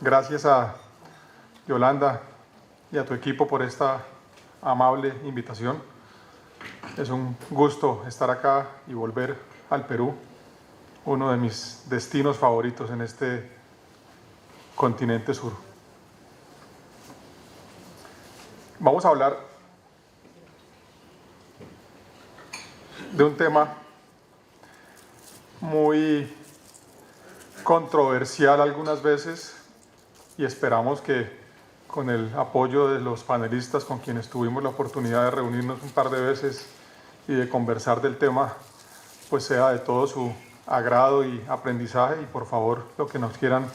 Gracias a Yolanda y a tu equipo por esta amable invitación. Es un gusto estar acá y volver al Perú, uno de mis destinos favoritos en este continente sur. Vamos a hablar de un tema muy controversial algunas veces y esperamos que con el apoyo de los panelistas con quienes tuvimos la oportunidad de reunirnos un par de veces y de conversar del tema, pues sea de todo su agrado y aprendizaje. Y por favor, lo que nos quieran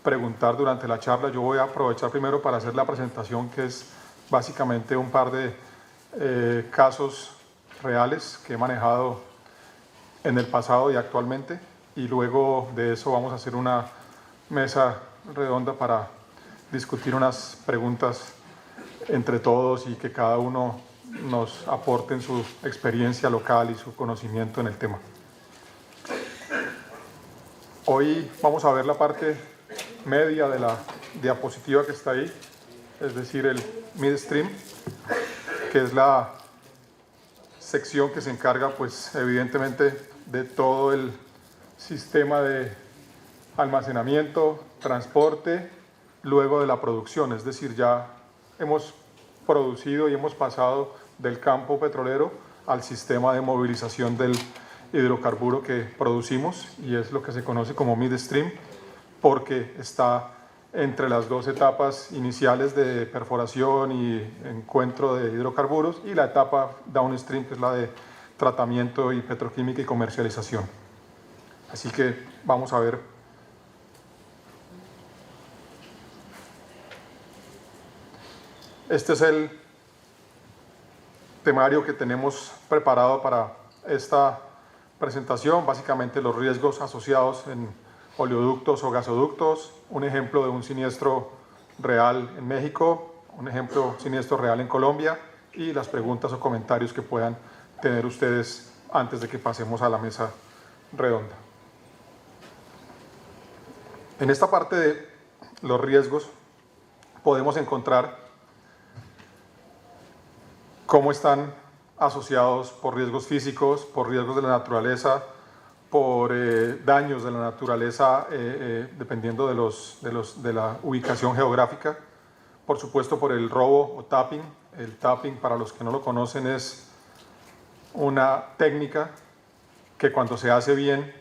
preguntar durante la charla, yo voy a aprovechar primero para hacer la presentación, que es básicamente un par de casos reales que he manejado en el pasado y actualmente, y luego de eso vamos a hacer una mesa redonda para discutir unas preguntas entre todos y que cada uno nos aporte en su experiencia local y su conocimiento en el tema. Hoy vamos a ver la parte media de la diapositiva que está ahí, es decir, el midstream, que es la sección que se encarga, pues evidentemente, de todo el sistema de almacenamiento, transporte, luego de la producción, es decir, ya hemos producido y hemos pasado del campo petrolero al sistema de movilización del hidrocarburo que producimos, y es lo que se conoce como midstream, porque está entre las dos etapas iniciales de perforación y encuentro de hidrocarburos y la etapa downstream, que es la de tratamiento y petroquímica y comercialización. Así que vamos a ver. Este es el temario que tenemos preparado para esta presentación, básicamente los riesgos asociados en oleoductos o gasoductos, un ejemplo de un siniestro real en México, un ejemplo siniestro real en Colombia, y las preguntas o comentarios que puedan tener ustedes antes de que pasemos a la mesa redonda. En esta parte de los riesgos podemos encontrar cómo están asociados por riesgos físicos, por riesgos de la naturaleza, por daños de la naturaleza, dependiendo de la ubicación geográfica, por supuesto por el robo o tapping. El tapping, para los que no lo conocen, es una técnica que cuando se hace bien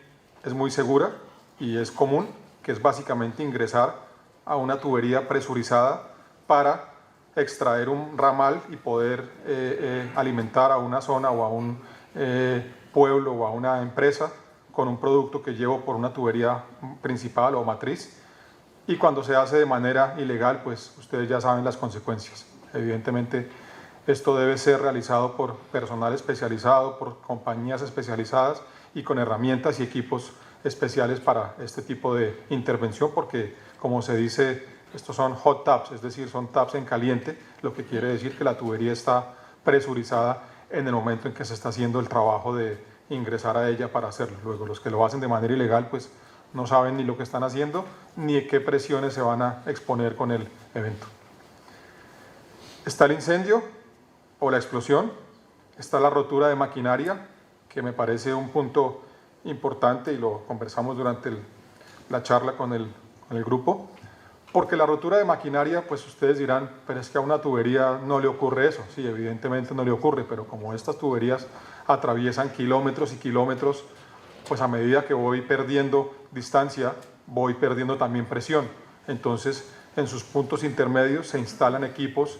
es muy segura y es común, que es básicamente ingresar a una tubería presurizada para extraer un ramal y poder alimentar a una zona o a un pueblo o a una empresa con un producto que llevo por una tubería principal o matriz. Y cuando se hace de manera ilegal, pues ustedes ya saben las consecuencias. Evidentemente, esto debe ser realizado por personal especializado, por compañías especializadas y con herramientas y equipos especiales para este tipo de intervención, porque, como se dice, estos son hot taps, es decir, son taps en caliente, lo que quiere decir que la tubería está presurizada en el momento en que se está haciendo el trabajo de ingresar a ella para hacerlo. Luego, los que lo hacen de manera ilegal, pues no saben ni lo que están haciendo, ni qué presiones se van a exponer con el evento. Está el incendio o la explosión, está la rotura de maquinaria, que me parece un punto importante y lo conversamos durante la charla con el grupo, porque la rotura de maquinaria, pues ustedes dirán, pero es que a una tubería no le ocurre eso. Sí, evidentemente no le ocurre, pero como estas tuberías atraviesan kilómetros y kilómetros, pues a medida que voy perdiendo distancia, voy perdiendo también presión. Entonces, en sus puntos intermedios se instalan equipos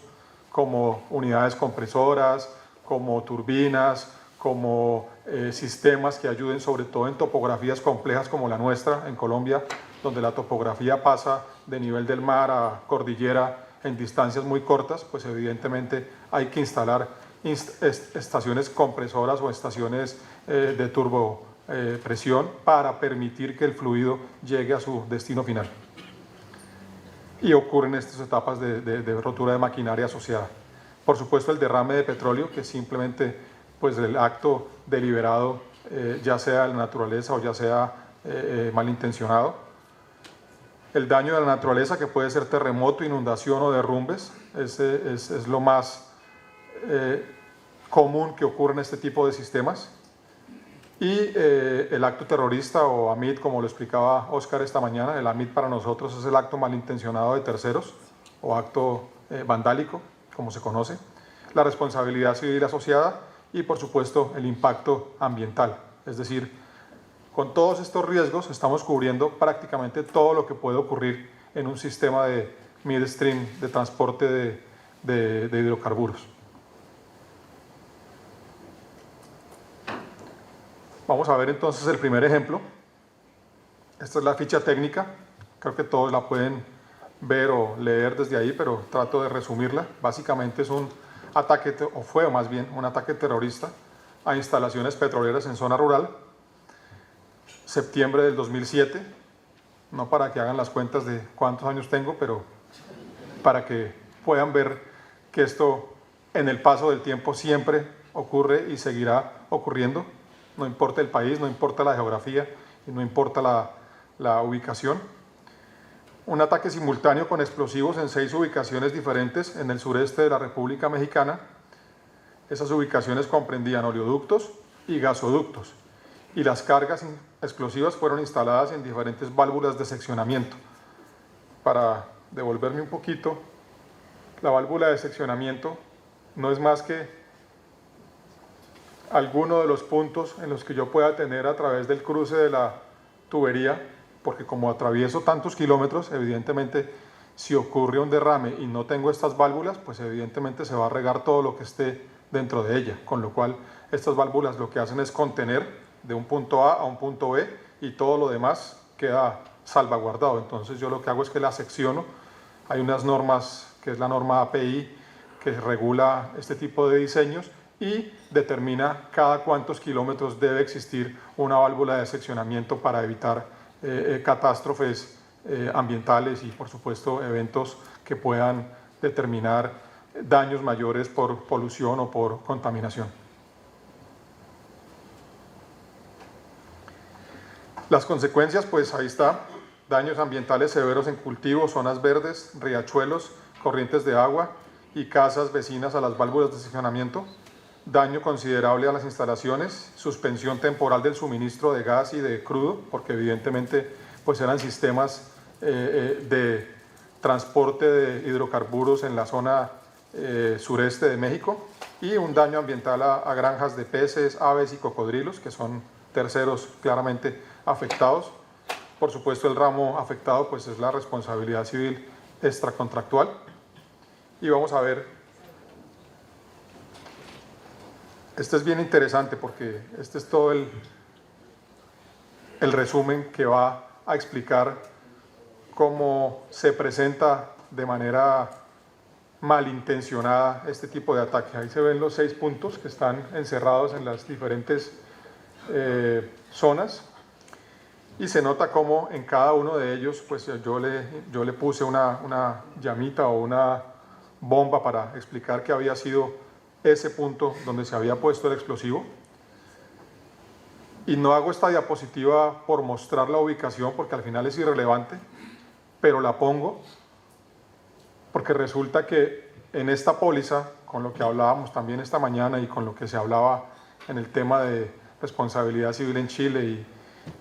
como unidades compresoras, como turbinas, como sistemas que ayuden, sobre todo en topografías complejas como la nuestra en Colombia, donde la topografía pasa de nivel del mar a cordillera en distancias muy cortas, pues evidentemente hay que instalar estaciones compresoras o estaciones de turbopresión para permitir que el fluido llegue a su destino final. Y ocurren estas etapas de rotura de maquinaria asociada. Por supuesto, el derrame de petróleo, que es simplemente pues, el acto deliberado, ya sea de la naturaleza o ya sea malintencionado. El daño de la naturaleza, que puede ser terremoto, inundación o derrumbes, es lo más común que ocurre en este tipo de sistemas. Y el acto terrorista o AMIT, como lo explicaba Oscar esta mañana, el AMIT para nosotros es el acto malintencionado de terceros o acto vandálico, como se conoce, la responsabilidad civil asociada y, por supuesto, el impacto ambiental. Es decir, con todos estos riesgos estamos cubriendo prácticamente todo lo que puede ocurrir en un sistema de midstream de transporte de hidrocarburos. Vamos a ver entonces el primer ejemplo. Esta es la ficha técnica, creo que todos la pueden ver o leer desde ahí, pero trato de resumirla. Básicamente es un ataque, o fue más bien un ataque terrorista a instalaciones petroleras en zona rural, septiembre del 2007, no para que hagan las cuentas de cuántos años tengo, pero para que puedan ver que esto en el paso del tiempo siempre ocurre y seguirá ocurriendo. No importa el país, no importa la geografía y no importa la ubicación. Un ataque simultáneo con explosivos en 6 ubicaciones diferentes en el sureste de la República Mexicana. Esas ubicaciones comprendían oleoductos y gasoductos, y las cargas explosivas fueron instaladas en diferentes válvulas de seccionamiento. Para devolverme un poquito, la válvula de seccionamiento no es más que alguno de los puntos en los que yo pueda tener a través del cruce de la tubería, porque como atravieso tantos kilómetros, evidentemente si ocurre un derrame y no tengo estas válvulas, pues evidentemente se va a regar todo lo que esté dentro de ella, con lo cual estas válvulas lo que hacen es contener de un punto A a un punto B y todo lo demás queda salvaguardado. Entonces yo lo que hago es que la secciono. Hay unas normas, que es la norma API, que regula este tipo de diseños y determina cada cuántos kilómetros debe existir una válvula de seccionamiento para evitar catástrofes ambientales y, por supuesto, eventos que puedan determinar daños mayores por polución o por contaminación. Las consecuencias, pues ahí está: daños ambientales severos en cultivos, zonas verdes, riachuelos, corrientes de agua y casas vecinas a las válvulas de seccionamiento. Daño considerable a las instalaciones, suspensión temporal del suministro de gas y de crudo, porque evidentemente pues eran sistemas de transporte de hidrocarburos en la zona sureste de México, y un daño ambiental a granjas de peces, aves y cocodrilos, que son terceros claramente afectados. Por supuesto, el ramo afectado pues es la responsabilidad civil extracontractual. Y vamos a ver. Este es bien interesante porque este es todo el resumen que va a explicar cómo se presenta de manera malintencionada este tipo de ataque. Ahí se ven los 6 puntos que están encerrados en las diferentes zonas, y se nota cómo en cada uno de ellos pues yo le puse una llamita o una bomba para explicar que había sido ese punto donde se había puesto el explosivo. Y no hago esta diapositiva por mostrar la ubicación, porque al final es irrelevante, pero la pongo porque resulta que en esta póliza, con lo que hablábamos también esta mañana y con lo que se hablaba en el tema de responsabilidad civil en Chile y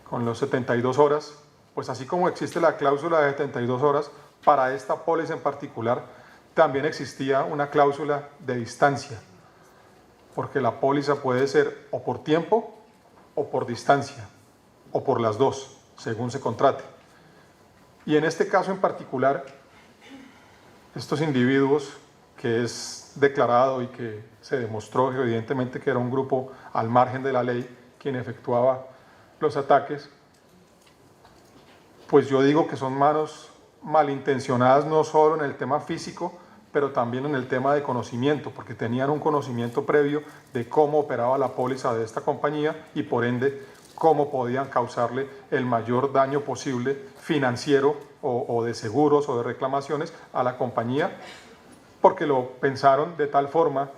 con los 72 horas, pues así como existe la cláusula de 72 horas, para esta póliza en particular también existía una cláusula de distancia, porque la póliza puede ser o por tiempo o por distancia, o por las dos, según se contrate. Y en este caso en particular, estos individuos, que es declarado y que se demostró evidentemente que era un grupo al margen de la ley quien efectuaba los ataques, pues yo digo que son manos malintencionadas no solo en el tema físico, pero también en el tema de conocimiento, porque tenían un conocimiento previo de cómo operaba la póliza de esta compañía y por ende cómo podían causarle el mayor daño posible financiero o de seguros o de reclamaciones a la compañía, porque lo pensaron de tal forma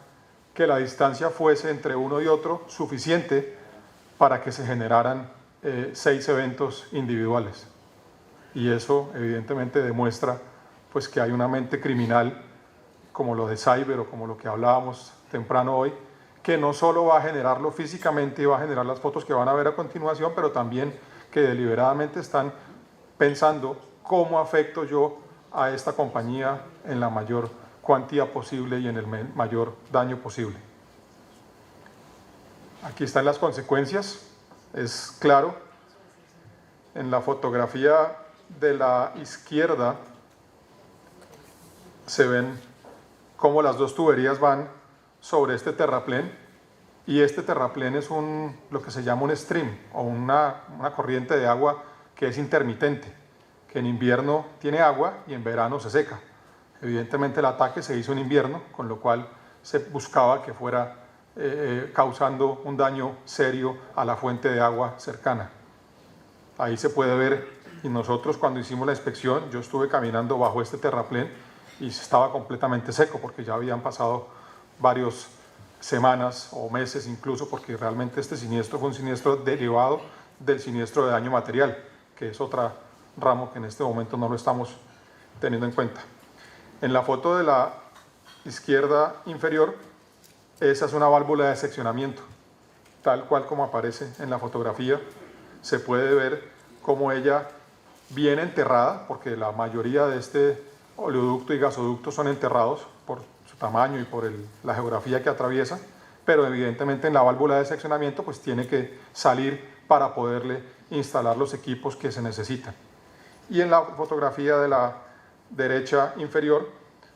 que la distancia fuese entre uno y otro suficiente para que se generaran 6 eventos individuales. y eso evidentemente demuestra pues que hay una mente criminal como lo de Cyber o como lo que hablábamos temprano hoy, que no solo va a generarlo físicamente y va a generar las fotos que van a ver a continuación, pero también que deliberadamente están pensando cómo afecto yo a esta compañía en la mayor cuantía posible y en el mayor daño posible. Aquí están las consecuencias, es claro. En la fotografía de la izquierda se ven cómo las dos tuberías van sobre este terraplén, y este terraplén es lo que se llama un stream o una corriente de agua que es intermitente, que en invierno tiene agua y en verano se seca. Evidentemente el ataque se hizo en invierno, con lo cual se buscaba que fuera causando un daño serio a la fuente de agua cercana. Ahí se puede ver, y nosotros cuando hicimos la inspección, yo estuve caminando bajo este terraplén y estaba completamente seco porque ya habían pasado varias semanas o meses incluso, porque realmente este siniestro fue un siniestro derivado del siniestro de daño material, que es otro ramo que en este momento no lo estamos teniendo en cuenta. En la foto de la izquierda inferior, esa es una válvula de seccionamiento, tal cual como aparece en la fotografía. Se puede ver cómo ella viene enterrada, porque la mayoría de este oleoducto y gasoducto son enterrados por su tamaño y por la geografía que atraviesa, pero evidentemente en la válvula de seccionamiento pues tiene que salir para poderle instalar los equipos que se necesitan. Y en la fotografía de la derecha inferior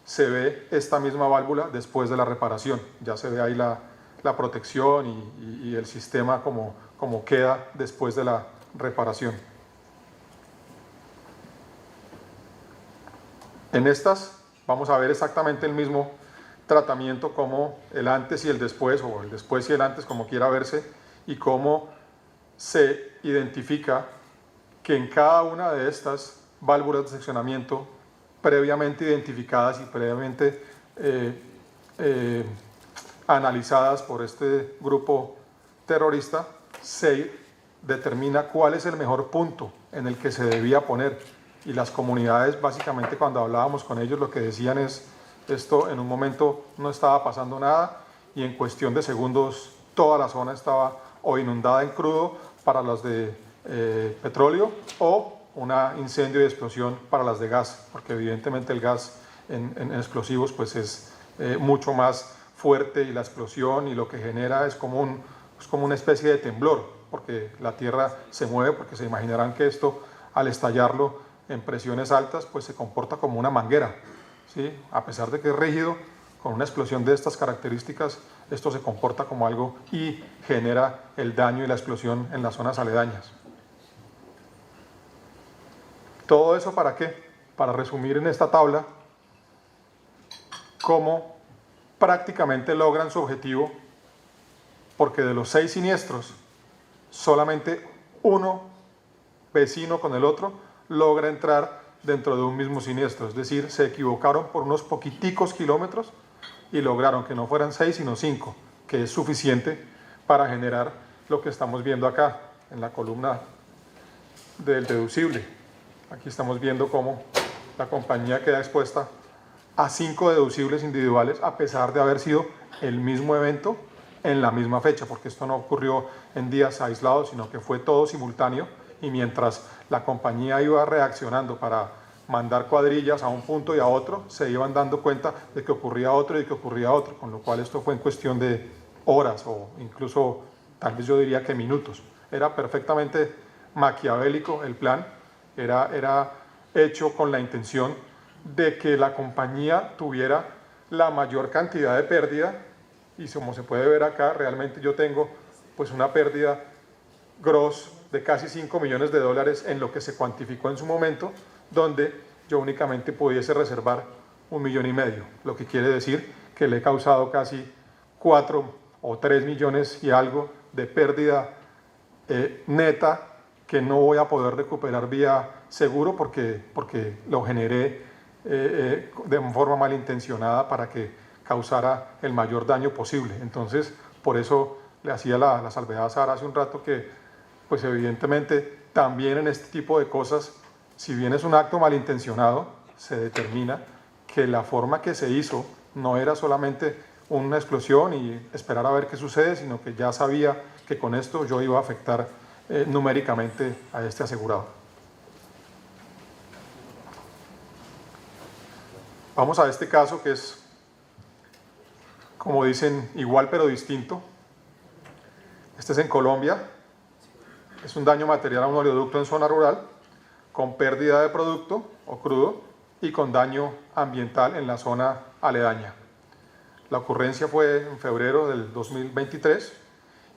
se ve esta misma válvula después de la reparación. Ya se ve ahí la protección y el sistema como queda después de la reparación. En estas vamos a ver exactamente el mismo tratamiento como el antes y el después, o el después y el antes, como quiera verse, y cómo se identifica que en cada una de estas válvulas de seccionamiento previamente identificadas y previamente analizadas por este grupo terrorista, se determina cuál es el mejor punto en el que se debía poner, y las comunidades básicamente cuando hablábamos con ellos lo que decían es: esto en un momento no estaba pasando nada y en cuestión de segundos toda la zona estaba o inundada en crudo para las de petróleo o un incendio y explosión para las de gas, porque evidentemente el gas en explosivos pues es mucho más fuerte, y la explosión y lo que genera es como una especie de temblor, porque la tierra se mueve, porque se imaginarán que esto al estallarlo en presiones altas pues se comporta como una manguera, ¿sí? A pesar de que es rígido, con una explosión de estas características esto se comporta como algo y genera el daño y la explosión en las zonas aledañas. ¿Todo eso para qué? Para resumir en esta tabla cómo prácticamente logran su objetivo, porque de los 6 siniestros, solamente uno vecino con el otro logra entrar dentro de un mismo siniestro, es decir, se equivocaron por unos poquiticos kilómetros y lograron que no fueran 6 sino 5, que es suficiente para generar lo que estamos viendo acá en la columna del deducible. Aquí estamos viendo cómo la compañía queda expuesta a 5 deducibles individuales a pesar de haber sido el mismo evento en la misma fecha, porque esto no ocurrió en días aislados, sino que fue todo simultáneo, y mientras la compañía iba reaccionando para mandar cuadrillas a un punto y a otro, se iban dando cuenta de que ocurría otro y que ocurría otro, con lo cual esto fue en cuestión de horas o incluso tal vez yo diría que minutos. Era perfectamente maquiavélico el plan, era hecho con la intención de que la compañía tuviera la mayor cantidad de pérdida, y como se puede ver acá, realmente yo tengo pues una pérdida gross de casi 5 millones de dólares en lo que se cuantificó en su momento, donde yo únicamente pudiese reservar 1,5 millones, lo que quiere decir que le he causado casi 4 o 3 millones y algo de pérdida neta que no voy a poder recuperar vía seguro porque lo generé de forma malintencionada para que causara el mayor daño posible. Entonces, por eso le hacía la salvedad a Sara hace un rato que, pues evidentemente, también en este tipo de cosas Si bien es un acto malintencionado, se determina que la forma que se hizo no era solamente una explosión y esperar a ver qué sucede, sino que ya sabía que con esto yo iba a afectar numéricamente a este asegurado. Vamos a este caso que es, como dicen, igual pero distinto. Este es en Colombia, es un daño material a un oleoducto en zona rural, con pérdida de producto o crudo y con daño ambiental en la zona aledaña. La ocurrencia fue en febrero del 2023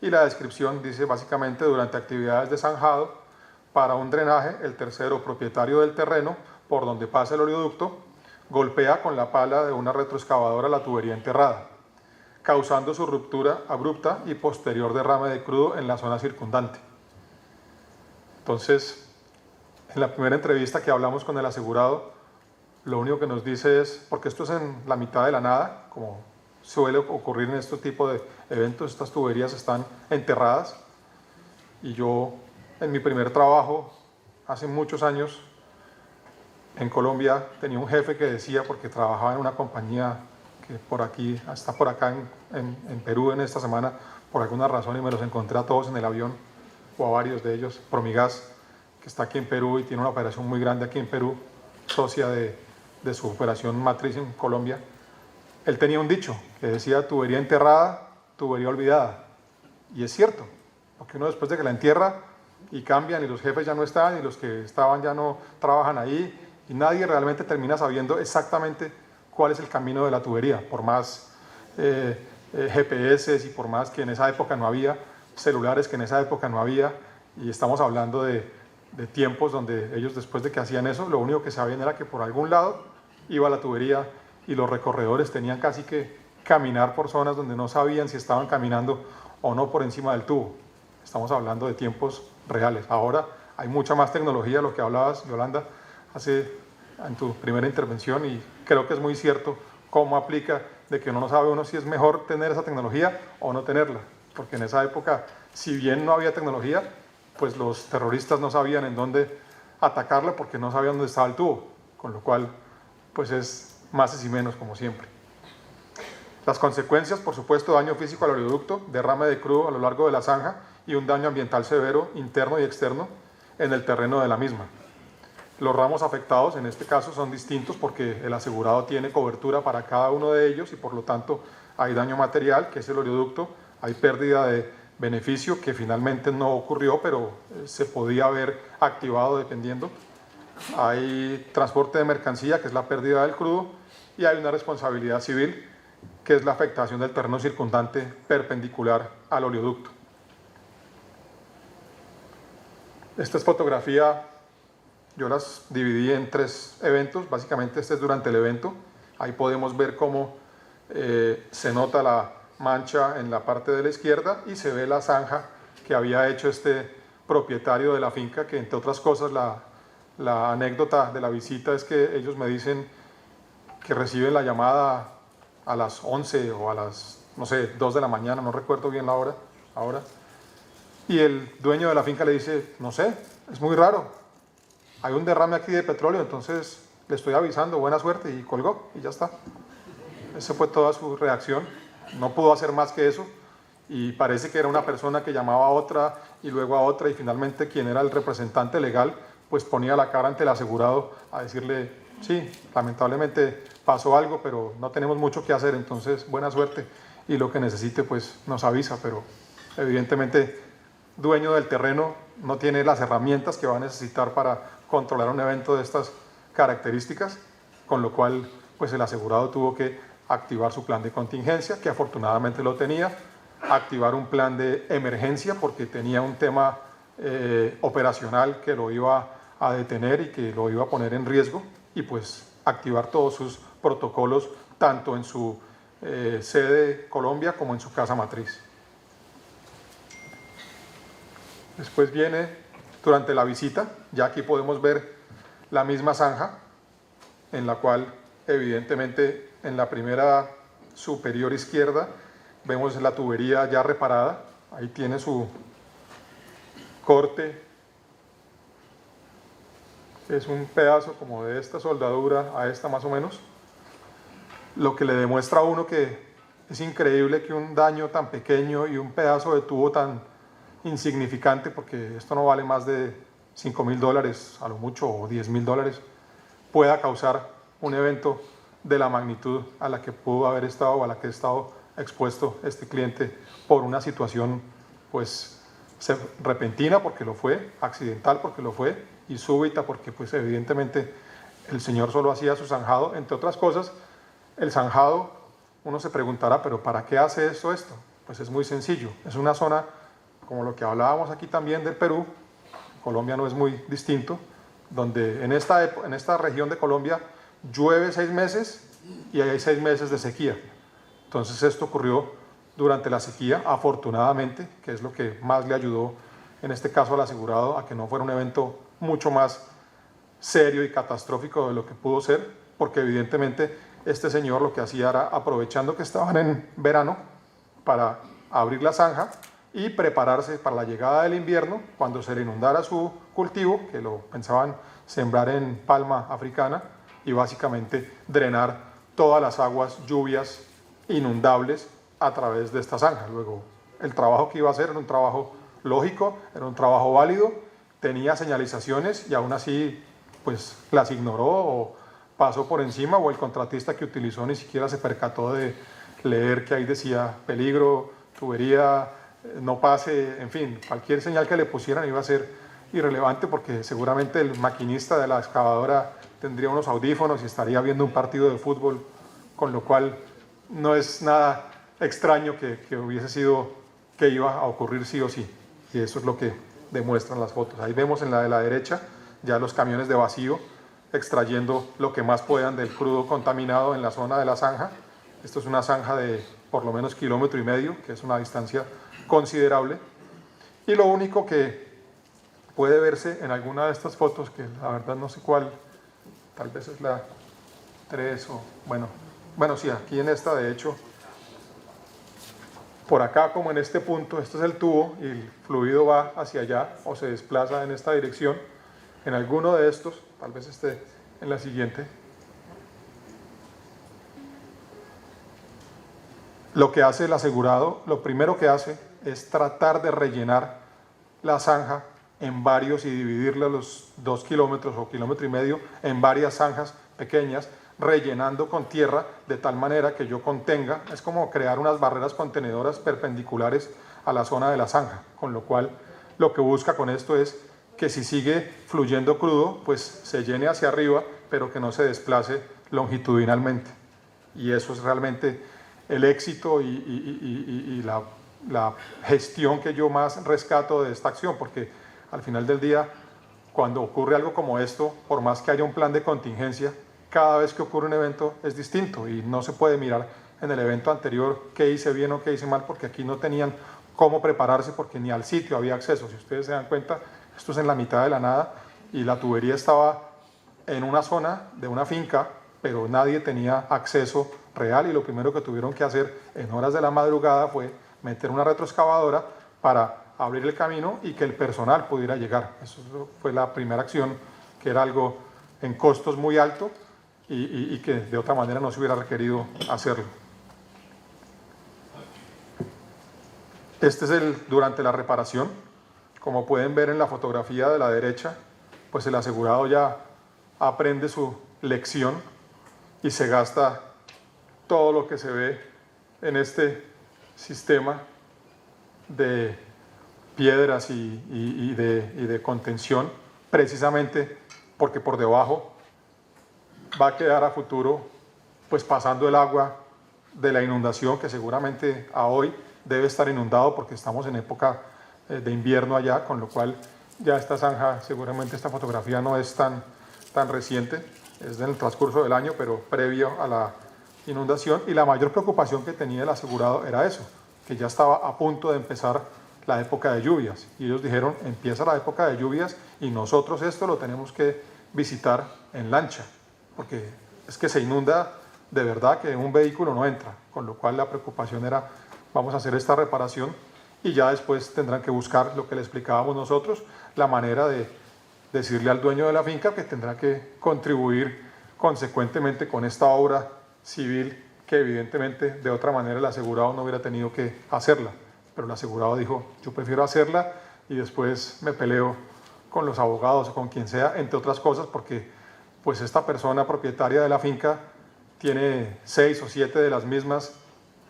y la descripción dice básicamente durante actividades de zanjado para un drenaje, el tercero propietario del terreno por donde pasa el oleoducto golpea con la pala de una retroexcavadora la tubería enterrada, causando su ruptura abrupta y posterior derrame de crudo en la zona circundante. Entonces, en la primera entrevista que hablamos con el asegurado, lo único que nos dice es, porque esto es en la mitad de la nada, como suele ocurrir en este tipo de eventos, estas tuberías están enterradas, y yo en mi primer trabajo, hace muchos años, en Colombia, tenía un jefe que decía, porque trabajaba en una compañía que por aquí, está por acá en Perú en esta semana, por alguna razón, y me los encontré a todos en el avión, o a varios de ellos, Promigas, que está aquí en Perú y tiene una operación muy grande aquí en Perú, socia de su operación matriz en Colombia. Él tenía un dicho que decía tubería enterrada, tubería olvidada. Y es cierto, porque uno después de que la entierra y cambian y los jefes ya no están y los que estaban ya no trabajan ahí y nadie realmente termina sabiendo exactamente cuál es el camino de la tubería, por más GPS y por más que en esa época no había celulares, que en esa época no había, y estamos hablando de tiempos donde ellos después de que hacían eso, lo único que sabían era que por algún lado iba la tubería y los recorredores tenían casi que caminar por zonas donde no sabían si estaban caminando o no por encima del tubo. Estamos hablando de tiempos reales. Ahora hay mucha más tecnología, lo que hablabas, Yolanda, en tu primera intervención, y creo que es muy cierto cómo aplica de que uno no sabe si es mejor tener esa tecnología o no tenerla, porque en esa época, si bien no había tecnología, pues los terroristas no sabían en dónde atacarla porque no sabían dónde estaba el tubo, con lo cual pues es más y menos como siempre. Las consecuencias, por supuesto, daño físico al oleoducto, derrame de crudo a lo largo de la zanja y un daño ambiental severo, interno y externo, en el terreno de la misma. Los ramos afectados en este caso son distintos porque el asegurado tiene cobertura para cada uno de ellos y por lo tanto hay daño material, que es el oleoducto, hay pérdida de beneficio que finalmente no ocurrió, pero se podía haber activado dependiendo. Hay transporte de mercancía, que es la pérdida del crudo, y hay una responsabilidad civil, que es la afectación del terreno circundante perpendicular al oleoducto. Esta es fotografía, yo las dividí en 3 eventos, básicamente este es durante el evento. Ahí podemos ver cómo se nota la mancha en la parte de la izquierda y se ve la zanja que había hecho este propietario de la finca, que entre otras cosas la anécdota de la visita es que ellos me dicen que reciben la llamada a las 11 o a las, no sé, 2 de la mañana, no recuerdo bien la hora ahora, y el dueño de la finca le dice, no sé, es muy raro, hay un derrame aquí de petróleo, entonces le estoy avisando, buena suerte, y colgó, y ya está. Esa fue toda su reacción, no pudo hacer más que eso, y parece que era una persona que llamaba a otra, y luego a otra, y finalmente quien era el representante legal, pues ponía la cara ante el asegurado a decirle, sí, lamentablemente pasó algo, pero no tenemos mucho que hacer, entonces buena suerte, y lo que necesite pues nos avisa, pero evidentemente dueño del terreno no tiene las herramientas que va a necesitar para controlar un evento de estas características, con lo cual pues el asegurado tuvo que activar su plan de contingencia, que afortunadamente lo tenía, activar un plan de emergencia porque tenía un tema operacional que lo iba a detener y que lo iba a poner en riesgo, y pues activar todos sus protocolos tanto en su sede Colombia como en su casa matriz. Después viene durante la visita, ya aquí podemos ver la misma zanja, en la cual evidentemente en la primera superior izquierda vemos la tubería ya reparada, ahí tiene su corte es un pedazo como de esta soldadura a esta más o menos, lo que le demuestra a uno que es increíble que un daño tan pequeño y un pedazo de tubo tan insignificante, porque esto no vale más de $5.000 a lo mucho o $10.000, pueda causar un evento de la magnitud a la que pudo haber estado o a la que ha estado expuesto este cliente por una situación pues repentina porque lo fue, accidental porque lo fue y súbita porque pues evidentemente el señor solo hacía su zanjado, entre otras cosas. El zanjado, uno se preguntará, pero ¿para qué hace esto? Pues es muy sencillo, es una zona como lo que hablábamos aquí también del Perú, Colombia no es muy distinto, donde en esta región de Colombia llueve 6 meses y hay 6 meses de sequía. Entonces esto ocurrió durante la sequía, afortunadamente, que es lo que más le ayudó en este caso al asegurado a que no fuera un evento mucho más serio y catastrófico de lo que pudo ser, porque evidentemente este señor lo que hacía era, aprovechando que estaban en verano, para abrir la zanja y prepararse para la llegada del invierno, cuando se le inundara su cultivo, que lo pensaban sembrar en palma africana, y básicamente drenar todas las aguas, lluvias inundables a través de esta zanja. Luego, el trabajo que iba a hacer era un trabajo lógico, era un trabajo válido, tenía señalizaciones y aún así pues las ignoró o pasó por encima, o el contratista que utilizó ni siquiera se percató de leer que ahí decía peligro, tubería, no pase, en fin, cualquier señal que le pusieran iba a ser irrelevante porque seguramente el maquinista de la excavadora tendría unos audífonos y estaría viendo un partido de fútbol, con lo cual no es nada extraño que hubiese sido que iba a ocurrir sí o sí, y eso es lo que demuestran las fotos. Ahí vemos en la de la derecha ya los camiones de vacío extrayendo lo que más puedan del crudo contaminado en la zona de la zanja. Esto es una zanja de por lo menos 1,5 kilómetros, que es una distancia considerable, y lo único que puede verse en alguna de estas fotos, que la verdad no sé cuál, tal vez es la 3 o bueno sí, aquí en esta de hecho, por acá como en este punto, este es el tubo y el fluido va hacia allá o se desplaza en esta dirección. En alguno de estos, tal vez esté en la siguiente, lo que hace el asegurado, lo primero que hace es tratar de rellenar la zanja en varios y dividirla los 2 kilómetros o 1,5 kilómetros en varias zanjas pequeñas, rellenando con tierra de tal manera que yo contenga, es como crear unas barreras contenedoras perpendiculares a la zona de la zanja, con lo cual lo que busca con esto es que si sigue fluyendo crudo, pues se llene hacia arriba, pero que no se desplace longitudinalmente. Y eso es realmente el éxito y la gestión que yo más rescato de esta acción, porque al final del día, cuando ocurre algo como esto, por más que haya un plan de contingencia, cada vez que ocurre un evento es distinto y no se puede mirar en el evento anterior qué hice bien o qué hice mal, porque aquí no tenían cómo prepararse porque ni al sitio había acceso. Si ustedes se dan cuenta, esto es en la mitad de la nada y la tubería estaba en una zona de una finca, pero nadie tenía acceso real y lo primero que tuvieron que hacer en horas de la madrugada fue meter una retroexcavadora para abrir el camino y que el personal pudiera llegar. Eso fue la primera acción, que era algo en costos muy alto y que de otra manera no se hubiera requerido hacerlo. Este es durante la reparación. Como pueden ver en la fotografía de la derecha, pues el asegurado ya aprende su lección y se gasta todo lo que se ve en este sistema de piedras y de contención, precisamente porque por debajo va a quedar a futuro pues pasando el agua de la inundación, que seguramente a hoy debe estar inundado porque estamos en época de invierno allá, con lo cual ya esta zanja, seguramente esta fotografía no es tan reciente, es del transcurso del año, pero previo a la inundación, y la mayor preocupación que tenía el asegurado era eso, que ya estaba a punto de empezar la época de lluvias, y ellos dijeron, empieza la época de lluvias y nosotros esto lo tenemos que visitar en lancha, porque es que se inunda de verdad que un vehículo no entra, con lo cual la preocupación era, vamos a hacer esta reparación y ya después tendrán que buscar lo que le explicábamos nosotros, la manera de decirle al dueño de la finca que tendrá que contribuir consecuentemente con esta obra civil que evidentemente de otra manera el asegurado no hubiera tenido que hacerla, pero el asegurado dijo, yo prefiero hacerla y después me peleo con los abogados o con quien sea, entre otras cosas, porque pues esta persona propietaria de la finca tiene 6 o 7 de las mismas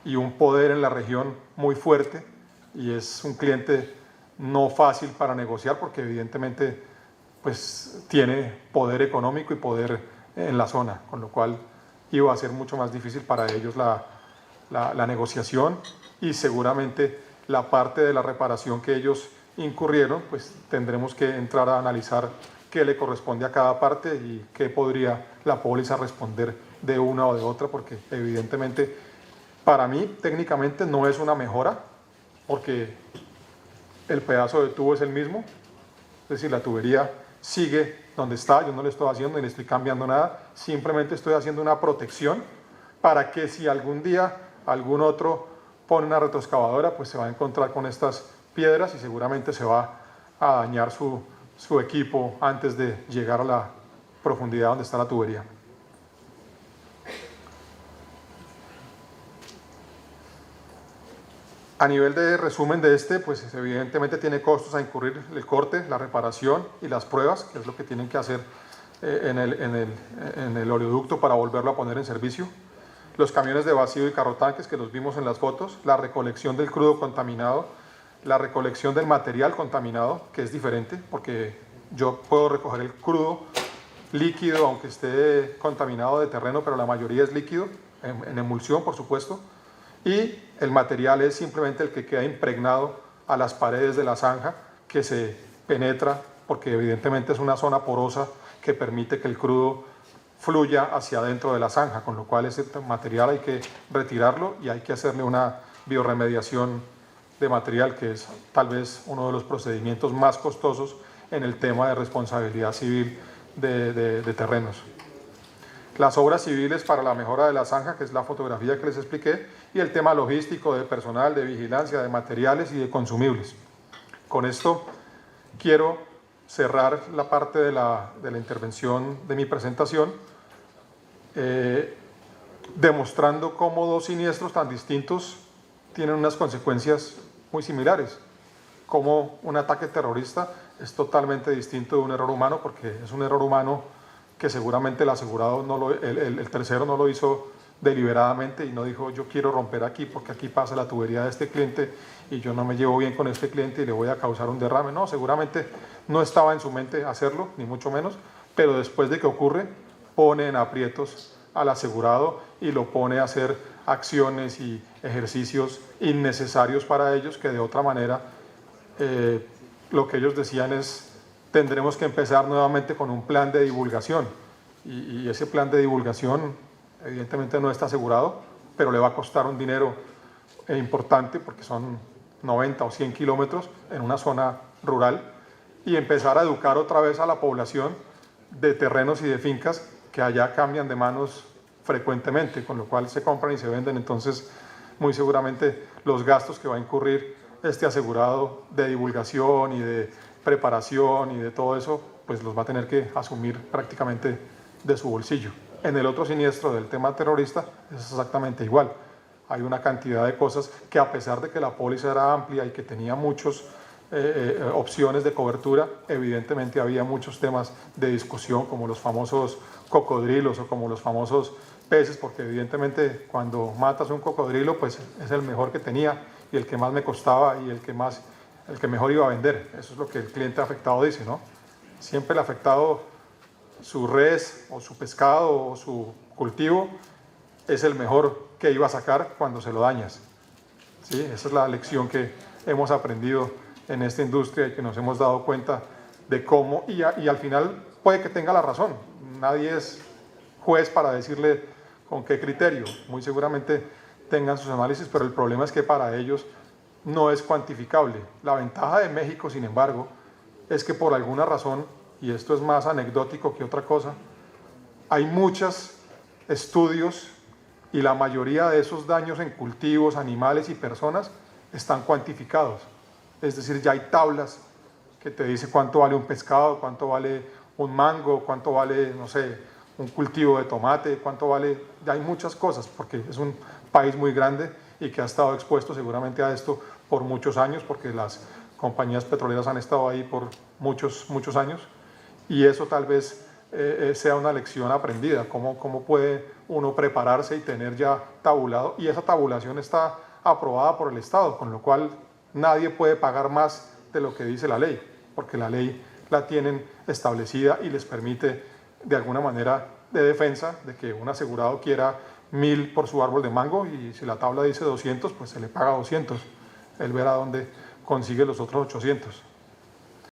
y un poder en la región muy fuerte, y es un cliente no fácil para negociar porque evidentemente pues tiene poder económico y poder en la zona, con lo cual iba a ser mucho más difícil para ellos la negociación, y seguramente la parte de la reparación que ellos incurrieron, pues tendremos que entrar a analizar qué le corresponde a cada parte y qué podría la póliza responder de una o de otra, porque evidentemente para mí técnicamente no es una mejora, porque el pedazo de tubo es el mismo, es decir, la tubería sigue donde está, yo no le estoy haciendo ni le estoy cambiando nada, simplemente estoy haciendo una protección para que si algún día algún otro pone una retroexcavadora, pues se va a encontrar con estas piedras y seguramente se va a dañar su equipo antes de llegar a la profundidad donde está la tubería. A nivel de resumen de pues evidentemente tiene costos a incurrir el corte, la reparación y las pruebas, que es lo que tienen que hacer en el oleoducto para volverlo a poner en servicio. Los camiones de vacío y carrotanques que los vimos en las fotos, la recolección del crudo contaminado, la recolección del material contaminado, que es diferente, porque yo puedo recoger el crudo líquido, aunque esté contaminado de terreno, pero la mayoría es líquido, en emulsión por supuesto, y el material es simplemente el que queda impregnado a las paredes de la zanja, que se penetra, porque evidentemente es una zona porosa que permite que el crudo fluya hacia adentro de la zanja, con lo cual ese material hay que retirarlo y hay que hacerle una biorremediación de material, que es tal vez uno de los procedimientos más costosos en el tema de responsabilidad civil de terrenos. Las obras civiles para la mejora de la zanja, que es la fotografía que les expliqué, y el tema logístico de personal, de vigilancia, de materiales y de consumibles. Con esto quiero cerrar la parte de la intervención de mi presentación, demostrando cómo dos siniestros tan distintos tienen unas consecuencias muy similares, como un ataque terrorista es totalmente distinto de un error humano, porque es un error humano que seguramente el asegurado, el tercero no lo hizo deliberadamente y no dijo yo quiero romper aquí porque aquí pasa la tubería de este cliente y yo no me llevo bien con este cliente y le voy a causar un derrame. No, seguramente no estaba en su mente hacerlo, ni mucho menos, pero después de que ocurre, pone en aprietos al asegurado y lo pone a hacer acciones y ejercicios innecesarios para ellos, que de otra manera lo que ellos decían es tendremos que empezar nuevamente con un plan de divulgación y ese plan de divulgación evidentemente no está asegurado, pero le va a costar un dinero importante porque son 90 o 100 kilómetros en una zona rural, y empezar a educar otra vez a la población de terrenos y de fincas que allá cambian de manos frecuentemente, con lo cual se compran y se venden. Entonces muy seguramente los gastos que va a incurrir este asegurado de divulgación y de preparación y de todo eso, pues los va a tener que asumir prácticamente de su bolsillo. En el otro siniestro del tema terrorista es exactamente igual. Hay una cantidad de cosas que, a pesar de que la póliza era amplia y que tenía muchas opciones de cobertura, evidentemente había muchos temas de discusión, como los famosos cocodrilos o como los famosos peces, porque evidentemente cuando matas un cocodrilo, pues es el mejor que tenía y el que más me costaba y el que mejor iba a vender. Eso es lo que el cliente afectado dice, ¿no? Siempre el afectado, su res o su pescado o su cultivo es el mejor que iba a sacar cuando se lo dañas, ¿sí? Esa es la lección que hemos aprendido en esta industria y que nos hemos dado cuenta de cómo, y al final puede que tenga la razón, nadie es juez para decirle con qué criterio, muy seguramente tengan sus análisis, pero el problema es que para ellos no es cuantificable. La ventaja de México, sin embargo, es que por alguna razón, y esto es más anecdótico que otra cosa, hay muchos estudios y la mayoría de esos daños en cultivos, animales y personas están cuantificados. Es decir, ya hay tablas que te dice cuánto vale un pescado, cuánto vale un mango, cuánto vale, no sé, un cultivo de tomate, cuánto vale, ya hay muchas cosas, porque es un país muy grande y que ha estado expuesto seguramente a esto por muchos años, porque las compañías petroleras han estado ahí por muchos años, y eso tal vez sea una lección aprendida, cómo puede uno prepararse y tener ya tabulado, y esa tabulación está aprobada por el Estado, con lo cual nadie puede pagar más de lo que dice la ley, porque la ley la tienen establecida y les permite de alguna manera de defensa de que un asegurado quiera 1000 por su árbol de mango y si la tabla dice 200, pues se le paga 200. Él verá dónde consigue los otros 800.